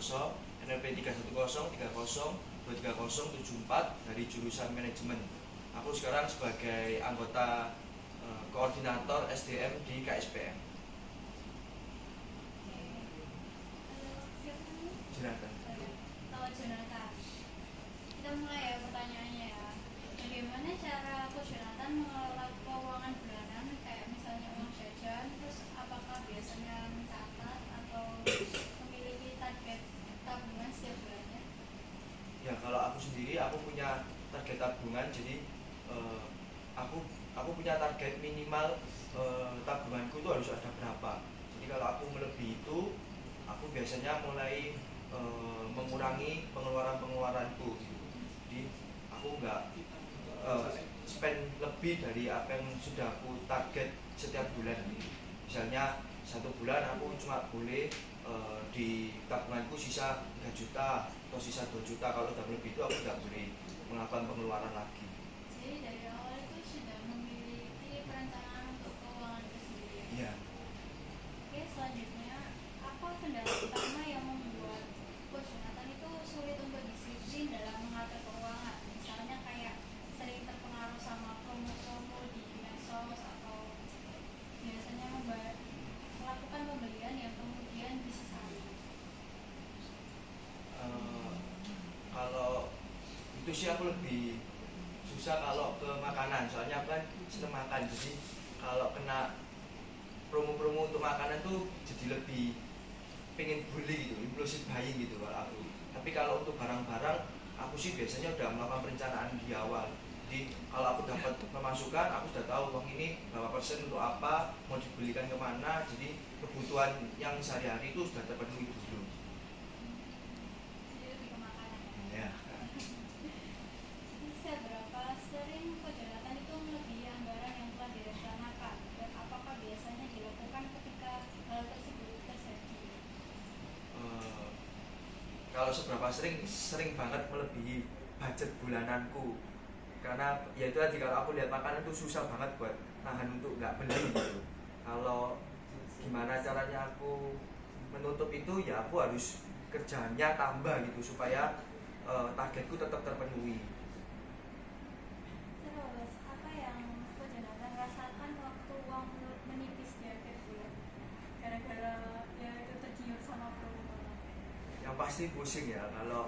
Santoso, NLP 310303074 dari jurusan manajemen. Aku sekarang sebagai anggota koordinator SDM di KSPM. Jonathan. Kalau Jonathan, kita mulai ya pertanyaannya ya. Bagaimana cara Coach Jonathan mengelola keuangan bulanan, kayak misalnya uang jajan, terus apakah biasanya mencatat atau memiliki target tabungan setiap bulannya? Ya, kalau aku sendiri aku punya target tabungan, jadi aku punya target minimal tabunganku itu harus ada berapa. Jadi kalau aku melebihi itu, aku biasanya mulai mengurangi pengeluaranku gitu. Jadi aku nggak spend lebih dari apa yang sudah aku target setiap bulan. Misalnya satu bulan aku cuma boleh di tabunganku sisa 3 juta atau sisa 2 juta. Kalau udah lebih itu aku nggak boleh melakukan pengeluaran lagi. Jadi dari awal itu sudah memiliki perencanaan untuk keuangan itu sendiri. Iya. Oke, selanjutnya apa kendala utama yang membuat Coach Jonathan itu sulit untuk disiplin dalam mengatur keuangan? Misalnya kayak sering terpengaruh sama promo-promo di medsos atau biasanya melakukan pembelian yang kemudian disesali. Kalau itu sih aku lebih susah kalau ke makanan, soalnya aku kan seneng makan. Jadi kalau kena promo-promo untuk makanan tuh jadi lebih pengen beli gitu, impulsif buying gitu kalau aku. Tapi kalau untuk barang-barang, aku sih biasanya udah melakukan perencanaan di awal. Jadi kalau aku dapat pemasukan, aku sudah tahu uang ini berapa persen untuk apa, mau dibelikan kemana. Jadi kebutuhan yang sehari-hari itu sudah terpenuhi dulu. Jadi lebih ke makanan Ya. ya. Seberapa sering Coach Jonathan itu melebihi anggaran yang telah direncanakan, dan apakah biasanya dilakukan ketika hal tersebut terjadi? Kalau seberapa sering banget melebihi budget bulananku, karena ya itu tadi, kalau aku lihat makanan tuh susah banget buat nahan untuk nggak beli gitu. Kalau gimana caranya aku menutup itu, ya aku harus kerjanya tambah gitu supaya targetku tetap terpenuhi. Terus, apa yang Coach Jonathan rasakan waktu uang menipis di akhir bulan? Gara-gara ya itu tergiur sama promo. Yang pasti pusing ya kalau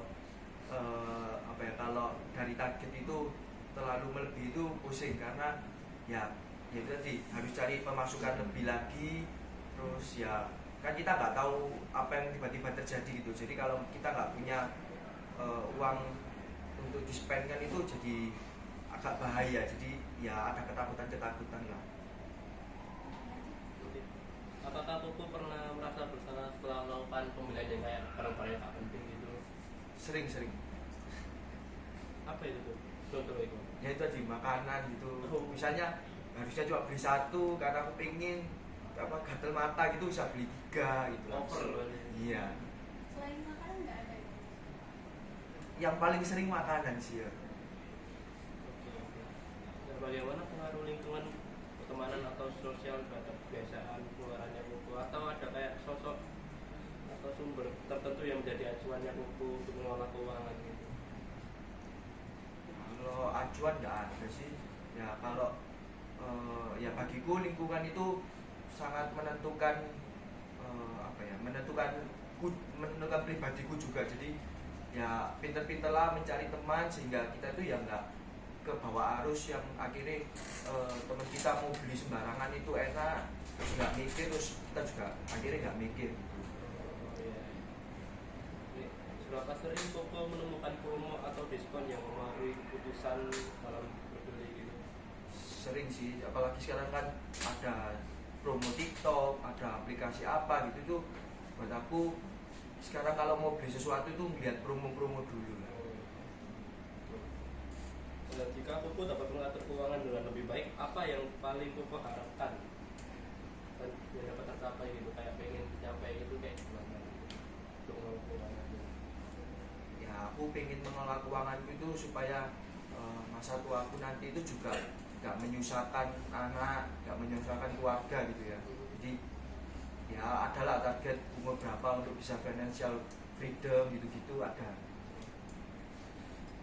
kalau dari target itu terlalu melebihi itu pusing, karena ya itu tadi harus cari pemasukan lebih lagi. Terus ya kan kita nggak tahu apa yang tiba-tiba terjadi gitu. Jadi kalau kita nggak punya uang untuk di-spend kan itu jadi agak bahaya. Jadi ya ada ketakutan lah. Apakah Pupu pernah merasa bersalah setelah melakukan pembelian yang kayak barang-barang yang tak penting gitu? Sering. Apa itu tuh? Contoh itu? Ya itu tadi makanan gitu. Misalnya harusnya cuma beli satu, karena aku pengen gatel mata gitu bisa beli 3 gitu. Over. Iya. Selain makanan nggak ada ya? Yang paling sering makanan sih ya. Oke. Dan bagaimana pengaruh lingkungan pertemanan atau sosial terhadap kebiasaan pengeluarannya Pupu? Atau ada kayak sosok atau sumber tertentu yang menjadi acuannya Pupu untuk mengelola keuangan gitu? Kalau acuan nggak ada sih. Ya kalau ya bagiku lingkungan itu sangat menentukan menentukan pribadiku juga. Jadi ya pinter-pinterlah mencari teman sehingga kita itu ya nggak ke bawah arus yang akhirnya teman kita mau beli sembarangan itu enak, terus nggak mikir, terus kita juga akhirnya nggak mikir gitu. Seberapa sering Pupu menemukan promo atau diskon yang mempengaruhi keputusan dalam berbeli gitu? Sering sih, apalagi sekarang kan ada promo TikTok, ada aplikasi apa gitu. Itu buat aku sekarang kalau mau beli sesuatu itu melihat promo-promo dulu lah. Dan jika Pupu dapat mengatur keuangan dengan lebih baik, apa yang paling Pupu harapkan dan yang dapat tercapai gitu, kayak pengen capai itu kayak gimana untuk mengelola keuangan? Ya aku pengen mengelola keuanganku itu supaya masa tua aku nanti itu juga nggak menyusahkan anak, nggak menyusahkan keluarga gitu ya. Jadi ya adalah target umur berapa untuk bisa financial freedom gitu-gitu ada.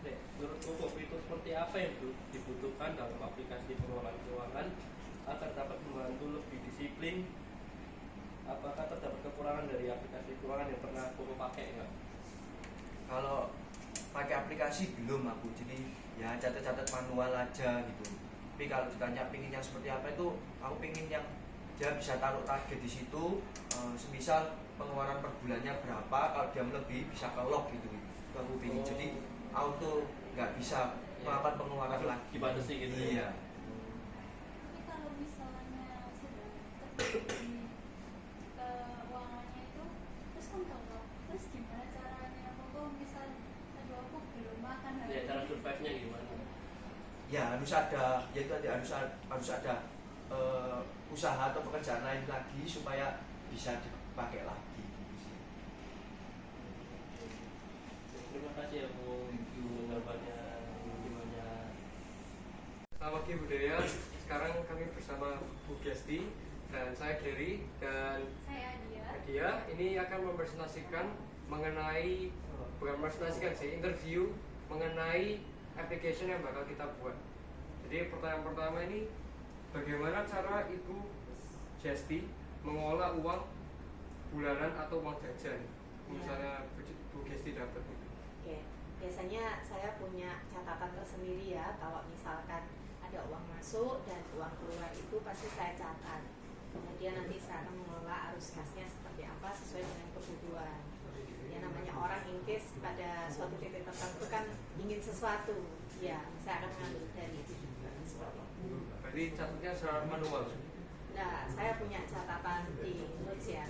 Nek, menurut Koko itu seperti apa yang dibutuhkan dalam aplikasi pengelolaan keuangan agar dapat membantu lebih disiplin? Apakah terdapat kekurangan dari aplikasi keuangan yang pernah Koko pakai enggak? Kalau pakai aplikasi belum aku, jadi ya catat-catat manual aja gitu. Tapi kalau ditanya pinginnya seperti apa itu, aku pingin yang dia bisa taruh target di situ, semisal pengeluaran per bulannya berapa, kalau dia melebihi bisa ke lock gitu. Itu aku pingin. Jadi auto nggak bisa melakukan pengeluaran lagi. Dibatasi gitu. Iya. Tapi kalau misalnya sudah terjadi keuangannya itu, terus kan kalau terus gimana caranya kok misal aduh aku belum makan hari Ya, cara ini. survive-nya gimana? Ya harus ada, ya itu tadi harus ada usaha atau pekerjaan lain lagi supaya bisa dipakai lagi gitu sih. Terima kasih ya Bu jawabannya gimana. Selamat pagi Budaya. Sekarang kami bersama Bu Gesti dan saya Gary dan Saya dia. dia ini akan mempresentasikan mengenai, bukan mempresentasikan sih, interview mengenai application yang bakal kita buat. Jadi pertanyaan pertama ini, bagaimana cara Ibu Gesti mengolah uang bulanan atau uang jajan? Misalnya Bu Gesti dapat. Oke, biasanya saya punya catatan tersendiri ya. Kalau misalkan ada uang masuk dan uang keluar itu pasti saya catat. Kemudian nanti saya akan mengelola arus kasnya seperti apa sesuai dengan kebutuhan. Ya namanya orang in case pada suatu titik tertentu kan ingin sesuatu, ya saya akan mengambil dari itu juga seperti itu. Berarti catatnya secara manual. Nah, saya punya catatan di notes ya.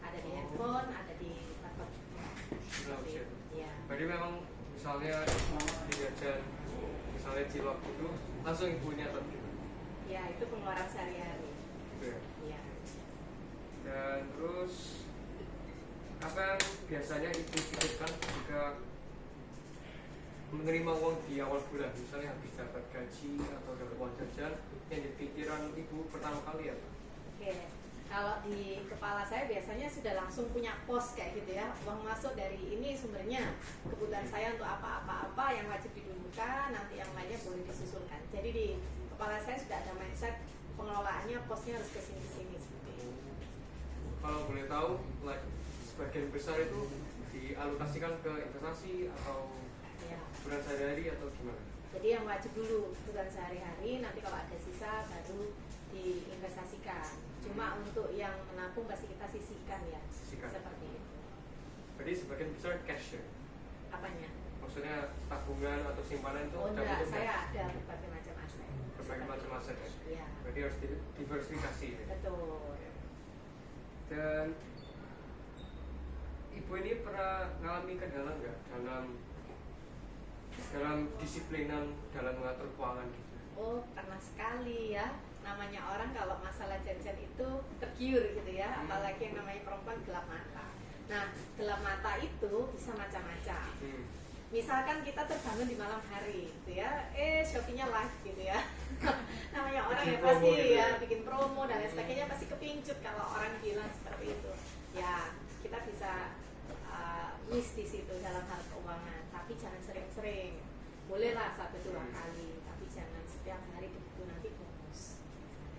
Ada di handphone, ada di laptop. Seperti itu. Ya. Berarti memang misalnya Ibu di jajan, misalnya cilok itu langsung Ibu nyatet gitu. Ya, itu pengeluaran sehari-hari. Gitu ya. Ya. Dan terus apa yang biasanya Ibu pikirkan jika menerima uang di awal bulan, misalnya habis dapat gaji atau dapat uang jajan, yang di pikiran Ibu pertama kali apa? Oke, kalau di kepala saya biasanya sudah langsung punya pos kayak gitu ya. Uang masuk dari ini sumbernya, kebutuhan saya untuk apa-apa yang wajib didulukan, nanti yang lainnya boleh disusulkan. Jadi di kepala saya sudah ada mindset pengelolaannya, posnya harus ke sini seperti itu. Kalau boleh tahu, like, sebagian besar itu dialokasikan ke investasi atau Ya. bulan sehari-hari atau gimana? Jadi yang wajib dulu kebutuhan sehari-hari, nanti kalau ada sisa baru diinvestasikan. Cuma untuk yang menabung pasti kita sisihkan ya. Sisihkan. Seperti itu. Berarti sebagian besar cash ya? Apanya? Maksudnya tabungan atau simpanan itu Oh dalam enggak, bentuk saya cash? ada berbagai macam aset. Berbagai macam aset ya? Iya. Berarti harus diversifikasi ya? Betul. Dan Ibu ini pernah ngalami kendala nggak dalam disiplinan dalam mengatur keuangan gitu? Oh, pernah sekali ya. Namanya orang kalau masalah jajan itu tergiur gitu ya, apalagi yang namanya perempuan gelap mata. Nah, gelap mata itu bisa macam-macam. Misalkan kita terbangun di malam hari gitu ya, Shopee-nya live gitu ya. Namanya orang Bikin ya promo pasti gitu ya ya. bikin promo dan lain sebagainya, pasti kepincut kalau orang bilang seperti itu. Ya, kita bisa miss di situ dalam hal keuangan, tapi jangan sering-sering. Bolehlah 1-2 kali, tapi jangan setiap hari begitu, nanti bonus.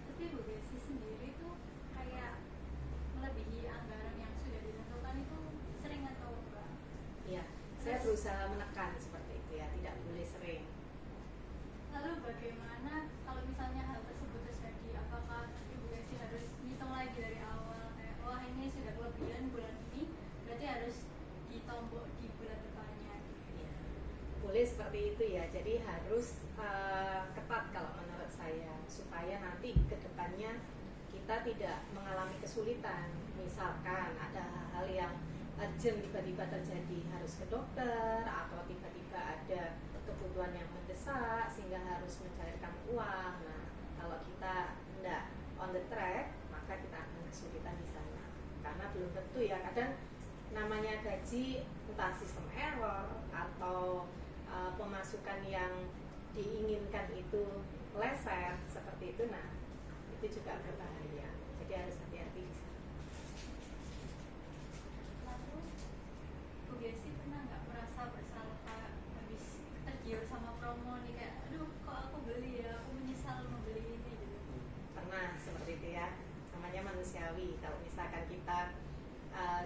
Tapi Bu Desi sendiri tuh kayak melebihi anggaran yang sudah ditentukan itu sering atau enggak? Iya, saya berusaha menekan seperti itu ya, tidak boleh sering. Lalu bagaimana kalau misalnya hal tersebut terjadi? Apakah Ibu Desi harus hitung lagi dari awal kayak wah ini sudah kelebihan bulan ini, berarti harus ditombok di bulan depannya? Ya, boleh seperti itu ya. Jadi harus ketat kalau menurut saya supaya nanti ke depannya kita tidak mengalami kesulitan. Misalkan ada hal-hal yang urgent tiba-tiba terjadi harus ke dokter atau tiba-tiba ada kebutuhan yang mendesak sehingga harus mencairkan uang. Nah, kalau kita tidak on the track maka kita akan kesulitan di sana karena belum tentu ya, kadang namanya gaji entah sistem error atau pemasukan yang diinginkan itu leset seperti itu, nah itu juga berbahaya, jadi harus hati-hati di sana. Lalu Gesti pernah nggak merasa bersalah kayak habis tergiur sama promo nih kayak aduh kok aku beli ya, aku menyesal membeli ini gitu. Pernah seperti itu ya, namanya manusiawi. Kalau misalkan kita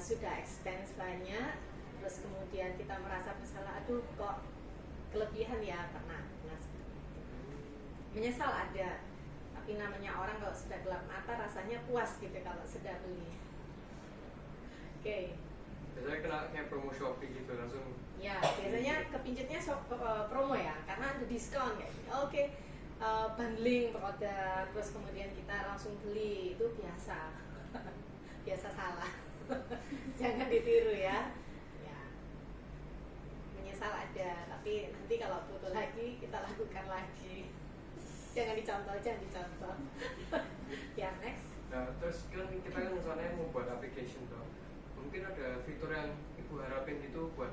sudah expense banyak, terus kemudian kita merasa bersalah, aduh kok kelebihan ya, pernah seperti itu. Menyesal ada, tapi namanya orang kalau sudah gelap mata rasanya puas gitu kalau sudah beli. Oke. Biasanya kena kayak promo Shopee gitu langsung. Ya, biasanya kepincetnya promo ya, karena ada diskon kayak gitu. Oke, bundling produk, terus kemudian kita langsung beli, itu biasa. Biasa salah. Jangan ditiru ya. Ya. Menyesal ada, tapi nanti kalau butuh lagi kita lakukan lagi. Jangan dicontoh. Ya, next. Nah, terus kan kita kan misalnya mau buat application tuh, mungkin ada fitur yang ibu harapin itu buat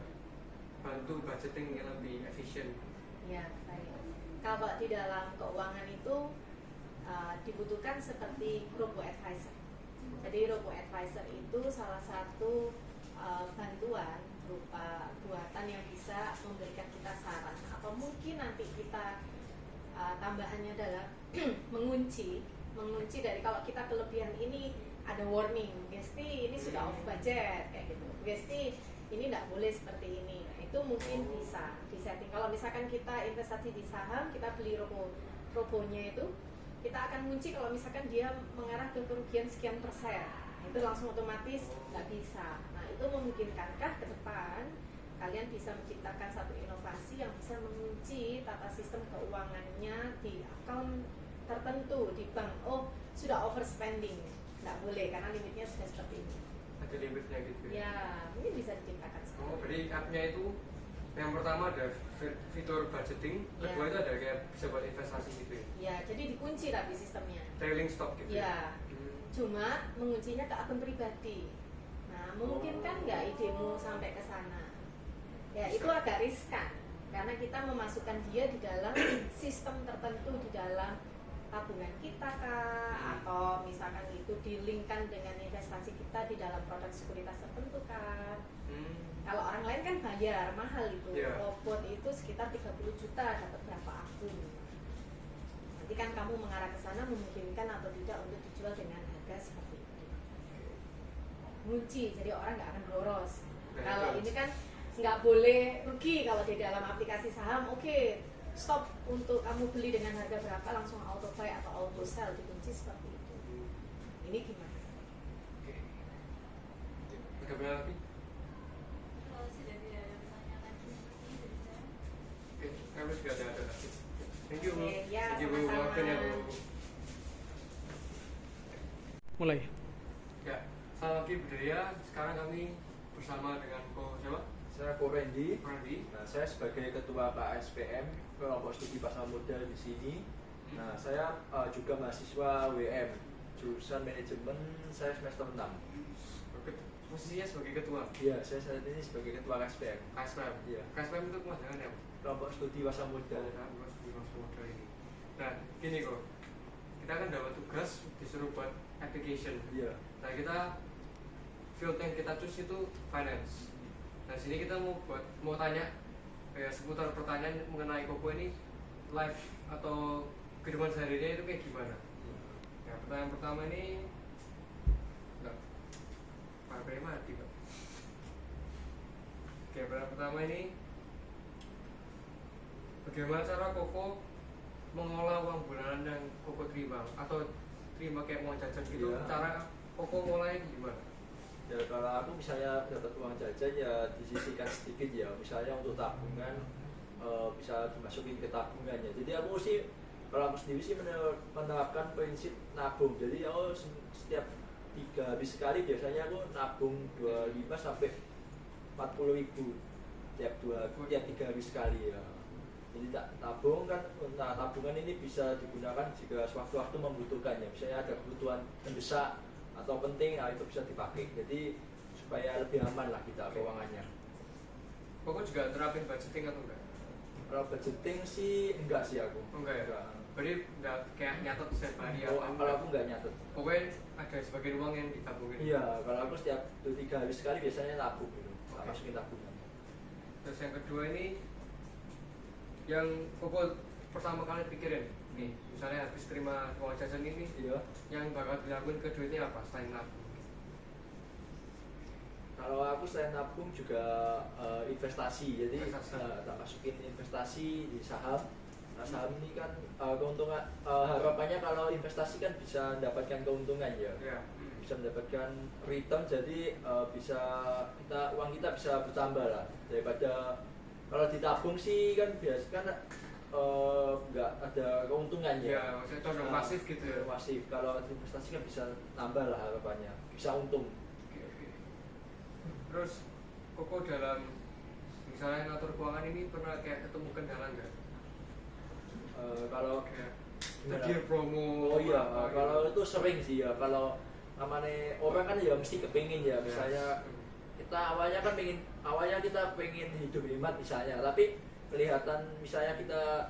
bantu budgeting yang lebih efisien. Ya, baik. Kalau di dalam keuangan itu dibutuhkan seperti robo-advisor. Jadi robo-advisor itu salah satu bantuan berupa buatan yang bisa memberikan kita saran. Atau mungkin nanti kita tambahannya adalah mengunci dari kalau kita kelebihan ini ada warning, Gesti ini sudah off budget kayak gitu. Gesti ini tidak boleh seperti ini. Nah, itu mungkin bisa disetting. Kalau misalkan kita investasi di saham, kita beli robonya itu, kita akan kunci kalau misalkan dia mengarah ke kerugian sekian persen. Nah, itu langsung otomatis nggak bisa. Nah, itu memungkinkankah ke depan kalian bisa menciptakan satu inovasi yang bisa mengunci tata sistem keuangannya di account tertentu di bank. Oh, sudah overspending, nggak boleh karena limitnya sudah seperti ini. Ada limitnya gitu Ya, mungkin bisa diciptakan sekarang. Oh, berarti app-nya itu yang pertama ada fitur budgeting, kedua itu ada kayak bisa buat investasi gitu ya. Ya, jadi dikunci tapi sistemnya. Trailing stop gitu. Ya, cuma menguncinya ke akun pribadi. Nah, memungkinkan nggak idemu sampai ke sana? Ya, itu agak riskan karena kita memasukkan dia di dalam sistem tertentu di dalam tabungan kita kah, atau misalkan itu dilingkan dengan investasi kita di dalam produk sekuritas tertentu kan. Kalau orang lain kan bayar mahal itu. Yeah. Robot itu sekitar 30 juta dapat berapa akun. Nanti kan kamu mengarah ke sana memungkinkan atau tidak untuk dijual dengan harga seperti itu. Ngunci, jadi orang nggak akan boros. Kalau ini kan nggak boleh rugi kalau di dalam aplikasi saham. Oke, stop untuk kamu beli dengan harga berapa langsung auto buy atau auto sell, dikunci seperti itu. Ini gimana? Oke. Ada berapa lagi? Kalau sudah tidak ada pertanyaan lagi mungkin dari saya. Oke, kami sudah ada lagi. Thank you, Bu. Oke, ya, Thank you, Bu. sama-sama. Maafkan ya, Bu. Mulai. Ya, selamat pagi budaya. Sekarang kami bersama dengan siapa? Saya Ko Randy. Randy. Nah, saya sebagai ketua KSPM kelompok studi pasar modal di sini. Nah, saya juga mahasiswa WM jurusan manajemen, saya semester 6. Posisinya sebagai ketua Iya, saya saat ini sebagai ketua KSPM. KSPM. Iya. KSPM itu kemasangan ya? Kelompok studi pasar modal. Modal ini. Nah, gini kok. Kita kan dapat tugas disuruh buat application. Iya. Nah, kita field yang kita choose itu finance. Nah, sini kita mau tanya seputar pertanyaan mengenai Koko ini live atau kehidupan sehari-harinya itu kayak gimana? Nah, pertanyaan pertama ini enggak Pak mati, Pak. Oke, pertanyaan pertama ini bagaimana cara Koko mengolah uang bulanan yang Koko terima atau terima kayak mau jajan gitu? Iya. Cara Koko ngolahnya gimana? Ya, kalau aku misalnya dapat uang jajan ya disisihkan sedikit ya, misalnya untuk tabungan bisa dimasukin ke tabungannya. Jadi aku sih, kalau aku sendiri sih menerapkan prinsip nabung. Jadi aku setiap 3 hari sekali biasanya aku nabung 25 sampai 40 ribu tiap 3 hari sekali ya. Jadi tabung kan, nah tabungan ini bisa digunakan jika sewaktu-waktu membutuhkannya. Misalnya ada kebutuhan mendesak atau penting, nah itu bisa dipakai. Jadi supaya lebih aman lah kita keuangannya. Koko juga terapin budgeting atau enggak? Kalau budgeting sih enggak sih aku. Enggak ya? Berarti enggak kayak nyatet setiap hari Kalau aku enggak nyatet. Pokoknya ada sebagian uang yang ditabungin. Iya, kalau aku setiap 2-3 hari sekali biasanya tabung gitu. Tak masukin tabungan. Terus yang kedua ini yang Koko pertama kali pikirin nih, misalnya habis terima uang jajan ini, Iya. yang bakal dilakuin kedua ini apa selain nabung? Kalau aku selain nabung juga investasi, jadi Investasi. tak masukin investasi di saham. Nah, saham ini kan keuntungan, harapannya kalau investasi kan bisa mendapatkan keuntungan ya, Ya. bisa mendapatkan return, jadi bisa uang kita bisa bertambah lah daripada kalau ditabung sih kan biasa kan nggak ada keuntungan ya. Ya, maksudnya condong masif gitu ya. Masif. Kalau investasi kan bisa tambah lah harapannya, bisa untung. Oke, oke. Terus Koko dalam misalnya ngatur keuangan ini pernah kayak ketemu kendala nggak? Kalau Kayak gimana? tadi promo. Oh iya, apa kalau gitu. itu sering sih ya. Kalau namanya orang kan ya mesti kepingin ya. Misalnya kita awalnya kita pengen hidup hemat misalnya, tapi kelihatan misalnya kita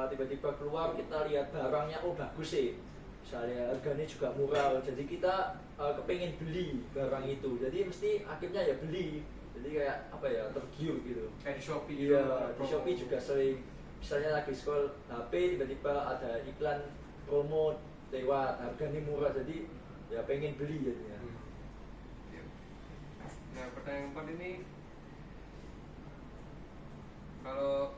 tiba-tiba keluar kita lihat barangnya oh bagus sih, misalnya harganya juga murah, jadi kita kepingin beli barang itu, jadi mesti akhirnya ya beli. Jadi kayak apa ya, tergiur gitu. Kayak di Shopee. Iya, di promo. Shopee juga sering. Misalnya lagi scroll HP, tiba-tiba ada iklan promo lewat, harganya murah, jadi ya pengen beli jadinya. Nah, pertanyaan keempat ini, kalau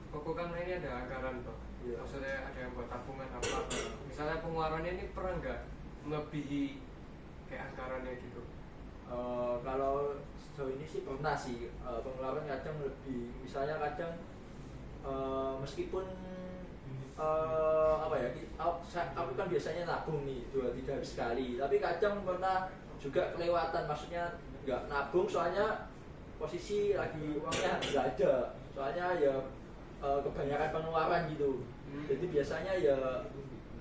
Koko kan ini ada anggaran toh, Iya. maksudnya ada yang buat tabungan apa, misalnya pengeluarannya ini pernah nggak melebihi kayak anggarannya gitu? Kalau sejauh ini sih pernah sih, pengeluaran kadang lebih, misalnya kadang meskipun apa ya, aku kan biasanya nabung nih 2-3 hari sekali, tapi kadang pernah juga kelewatan, maksudnya nggak nabung soalnya posisi lagi uangnya nggak ada, soalnya ya kebanyakan pengeluaran gitu, jadi biasanya ya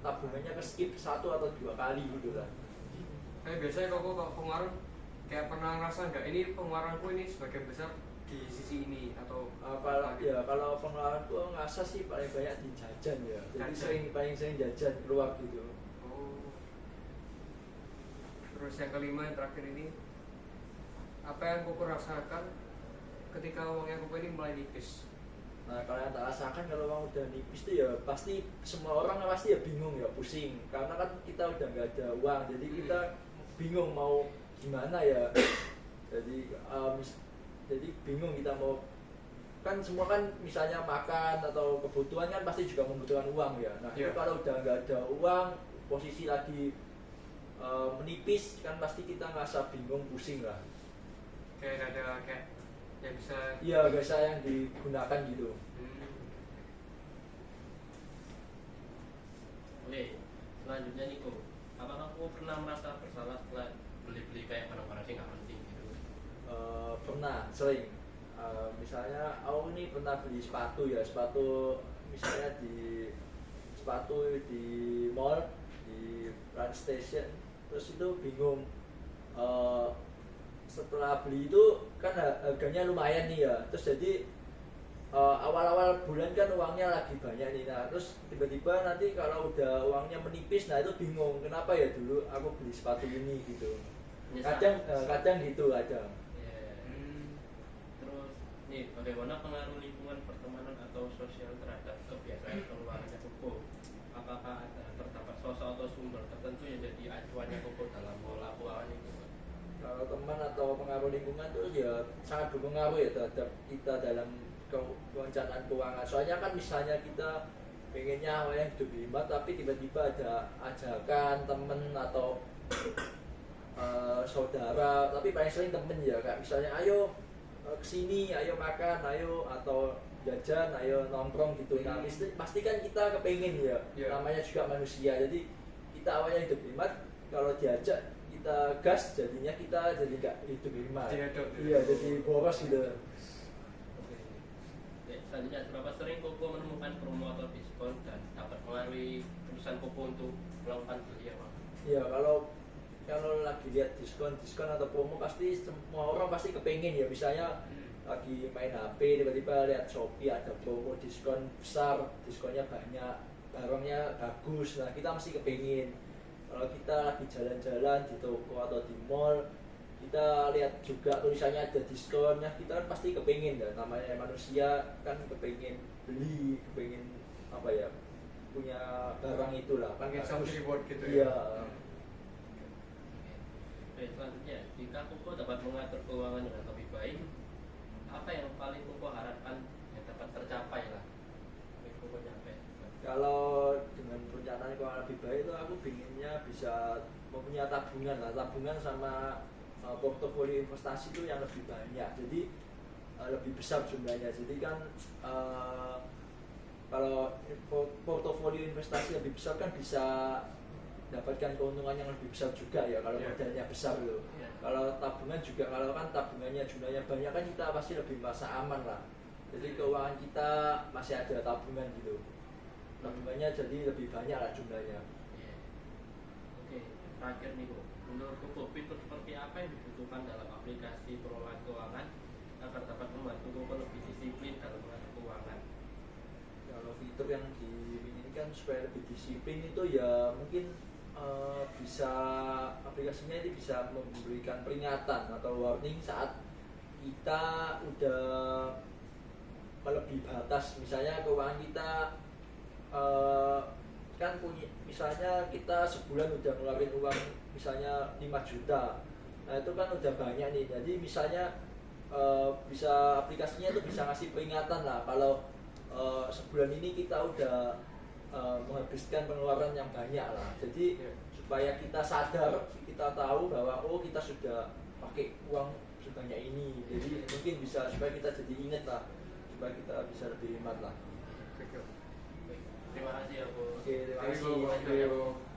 tabungannya ke skip 1 atau 2 kali gitu lah. Kayak biasanya kalau pengeluaran kayak pernah ngerasa nggak ini pengeluaranku ini sebagian besar di sisi ini atau Kalau pengeluaran tuh ngerasa sih paling banyak di jajan ya, jadi Jajan. paling sering jajan keluar gitu. Oh. Terus yang kelima yang terakhir ini, apa yang Koko rasakan ketika uangnya Koko ini mulai nipis? Nah, kalau yang tak rasakan kalau uang udah nipis tuh ya pasti semua orang pasti ya bingung ya, pusing, karena kan kita udah nggak ada uang, jadi kita bingung mau gimana ya. Jadi bingung kita mau, kan semua kan misalnya makan atau kebutuhan kan pasti juga membutuhkan uang ya. Nah itu Yeah. kalau udah nggak ada uang, posisi lagi menipis kan pasti kita ngerasa bingung, pusing lah. Kayak ada kayak yang bisa. Iya, biasa yang digunakan gitu. Oke, selanjutnya Niko, apakah kamu pernah merasa bersalah setelah beli-beli kayak barang-barang yang nggak penting gitu? Pernah, sering. Misalnya aku ini pernah beli sepatu ya, misalnya sepatu di mall, di Run Station, terus itu bingung. Setelah beli itu kan harganya lumayan nih ya, terus jadi awal-awal bulan kan uangnya lagi banyak nih, nah terus tiba-tiba nanti kalau udah uangnya menipis, nah itu bingung kenapa ya dulu aku beli sepatu ini gitu. Kadang gitu kadang. Terus nih, bagaimana pengaruh lingkungan pertemanan atau sosial terhadap kebiasaan pengeluarannya Koko? Apakah ada terdapat sosok atau sumber tertentu yang jadi acuannya Koko dalam pola keuangan itu? Kalau teman atau pengaruh lingkungan tuh ya sangat berpengaruh ya terhadap kita dalam perencanaan keuangan. Soalnya kan misalnya kita pengennya awalnya hidup hemat, tapi tiba-tiba ada ajakan temen atau saudara, tapi paling sering temen ya, kayak misalnya ayo kesini, ayo makan, ayo atau jajan, ayo nongkrong gitu. Nah pasti kan kita kepengen ya, namanya juga manusia, jadi kita awalnya hidup hemat, kalau diajak kita gas, jadinya kita jadi nggak hidup hemat. Iya, jadi boros gitu. Selanjutnya, berapa sering Koko menemukan promo atau diskon dan dapat melalui perusahaan Koko untuk melakukan beli apa? Iya, kalau lagi lihat diskon atau promo pasti semua orang pasti kepengen ya, misalnya lagi main HP tiba-tiba lihat Shopee ada promo diskon besar, diskonnya banyak, barangnya bagus, nah kita mesti kepengen. Kalau kita lagi jalan-jalan di toko atau di mall, kita lihat juga tulisannya ada diskonnya, kita kan pasti kepingin ya, namanya manusia kan kepingin beli, kepingin apa ya, punya barang itulah kan Pengen self reward gitu iya. ya. Oke, selanjutnya, jika Koko dapat mengatur keuangan dengan lebih baik, apa yang paling Koko harapkan yang dapat tercapai lah? Koko nyampe. Kalau dengan perencanaan keuangan lebih baik itu aku pinginnya bisa mempunyai tabungan lah, tabungan sama portofolio investasi itu yang lebih banyak, jadi lebih besar jumlahnya. Jadi kan kalau portofolio investasi lebih besar kan bisa dapatkan keuntungan yang lebih besar juga ya kalau Yeah. modalnya besar loh. Yeah. Kalau tabungan juga, kalau kan tabungannya jumlahnya banyak kan kita pasti lebih merasa aman lah. Jadi keuangan kita masih ada tabungan gitu. Tabungannya jadi lebih banyak lah jumlahnya. Iya. Oke, terakhir nih Kok. Menurut Koko, fitur seperti apa yang dibutuhkan dalam aplikasi pengelolaan keuangan agar dapat membantu Koko lebih disiplin dalam mengatur keuangan? Kalau fitur yang diinginkan supaya lebih disiplin itu ya mungkin bisa aplikasinya ini bisa memberikan peringatan atau warning saat kita udah melebihi batas. Misalnya keuangan kita kan punya, misalnya kita sebulan udah ngeluarin uang misalnya 5 juta, nah itu kan udah banyak nih. Jadi misalnya bisa aplikasinya itu bisa ngasih peringatan lah kalau sebulan ini kita udah menghabiskan pengeluaran yang banyak lah. Jadi supaya kita sadar, kita tahu bahwa oh kita sudah pakai uang sebanyak ini. Jadi mungkin bisa supaya kita jadi ingat lah, supaya kita bisa lebih hemat lah. Terima kasih ya, Bu. Oke, terima Terima kasih. kasih.